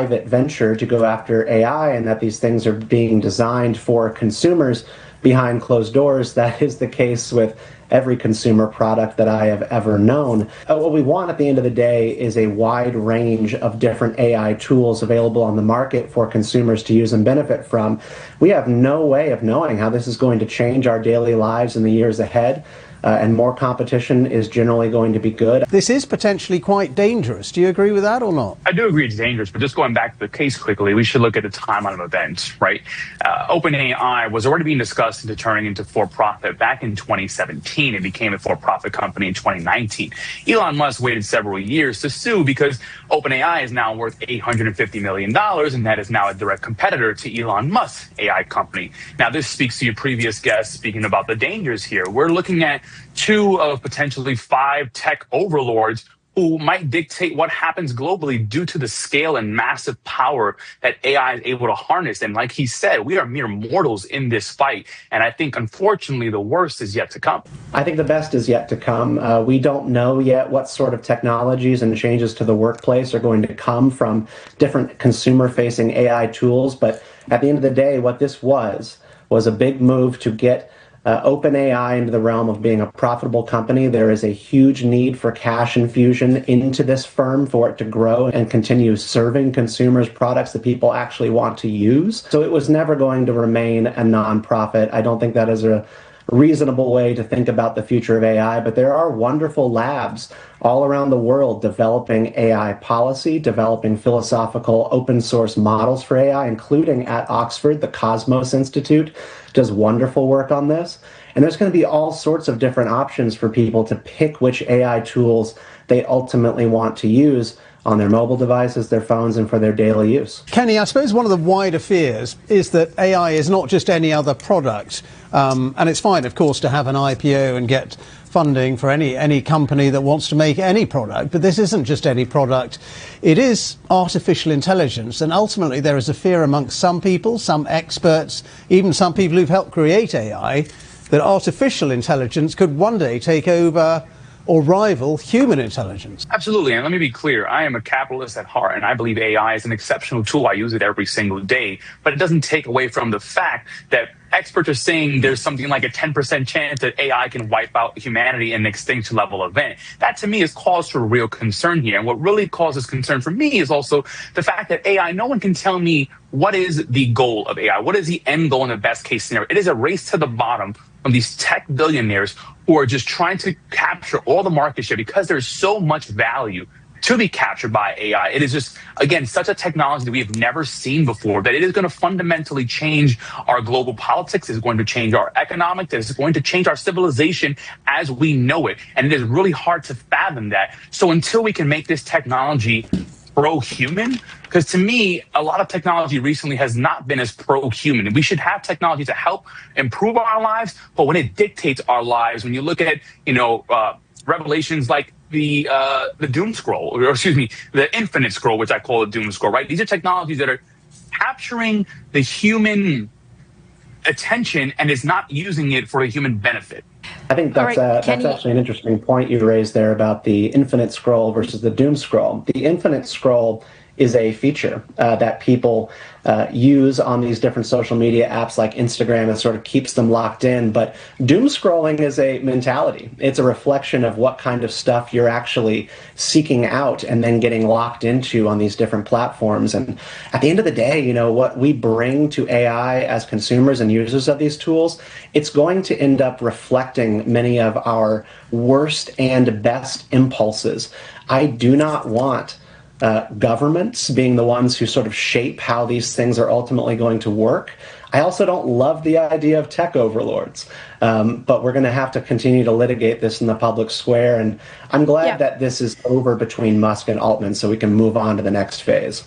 private venture to go after AI and that these things are being designed for consumers behind closed doors. That is the case with every consumer product that I have ever known. What we want at the end of the day is a wide range of different AI tools available on the market for consumers to use and benefit from. We have no way of knowing how this is going to change our daily lives in the years ahead. And more competition is generally going to be good. This is potentially quite dangerous. Do you agree with that or not? I do agree it's dangerous, but just going back to the case quickly, we should look at the timeline of events, right? OpenAI was already being discussed into turning into for-profit back in 2017. It became a for-profit company in 2019. Elon Musk waited several years to sue because OpenAI is now worth $850 million, and that is now a direct competitor to Elon Musk's AI company. Now, this speaks to your previous guest speaking about the dangers here. We're looking at 2 of potentially 5 tech overlords who might dictate what happens globally due to the scale and massive power that AI is able to harness. And like he said, we are mere mortals in this fight. And I think, unfortunately, the worst is yet to come. I think the best is yet to come. We don't know yet what sort of technologies and changes to the workplace are going to come from different consumer-facing AI tools. But at the end of the day, what this was a big move to get OpenAI into the realm of being a profitable company. There is a huge need for cash infusion into this firm for it to grow and continue serving consumers products that people actually want to use. So it was never going to remain a nonprofit. I don't think that is a reasonable way to think about the future of AI, but there are wonderful labs all around the world developing AI policy, developing philosophical open source models for AI, including at Oxford. The Cosmos Institute does wonderful work on this. And there's going to be all sorts of different options for people to pick which AI tools they ultimately want to use on their mobile devices, their phones, and for their daily use. Kenny, I suppose one of the wider fears is that AI is not just any other product. And it's fine, of course, to have an IPO and get funding for any company that wants to make any product. But this isn't just any product. It is artificial intelligence. And ultimately, there is a fear amongst some people, some experts, even some people who've helped create AI, that artificial intelligence could one day take over or rival human intelligence. Absolutely. And let me be clear. I am a capitalist at heart, and I believe AI is an exceptional tool. I use it every single day. But it doesn't take away from the fact that experts are saying there's something like a 10% chance that AI can wipe out humanity in an extinction level event. That, to me, is cause for real concern here. And what really causes concern for me is also the fact that AI, no one can tell me what is the goal of AI. What is the end goal in the best case scenario? It is a race to the bottom from these tech billionaires who are just trying to capture all the market share because there's so much value to be captured by AI. It is just, again, such a technology that we have never seen before, that it is going to fundamentally change our global politics, it's going to change our economics, it's going to change our civilization as we know it. And it is really hard to fathom that. So until we can make this technology pro-human, because to me, a lot of technology recently has not been as pro-human. We should have technology to help improve our lives, but when it dictates our lives, when you look at, revelations like the Doom Scroll, or excuse me, the Infinite Scroll, which I call a Doom Scroll, right? These are technologies that are capturing the human attention and is not using it for a human benefit. I think that's actually an interesting point you raised there about the Infinite Scroll versus the Doom Scroll. The Infinite Scroll is a feature that people use on these different social media apps like Instagram. It sort of keeps them locked in. But doom scrolling is a mentality. It's a reflection of what kind of stuff you're actually seeking out and then getting locked into on these different platforms. And at the end of the day, what we bring to AI as consumers and users of these tools, it's going to end up reflecting many of our worst and best impulses. I do not want governments being the ones who sort of shape how these things are ultimately going to work. I also don't love the idea of tech overlords, but we're going to have to continue to litigate this in the public square. And I'm glad that this is over between Musk and Altman so we can move on to the next phase.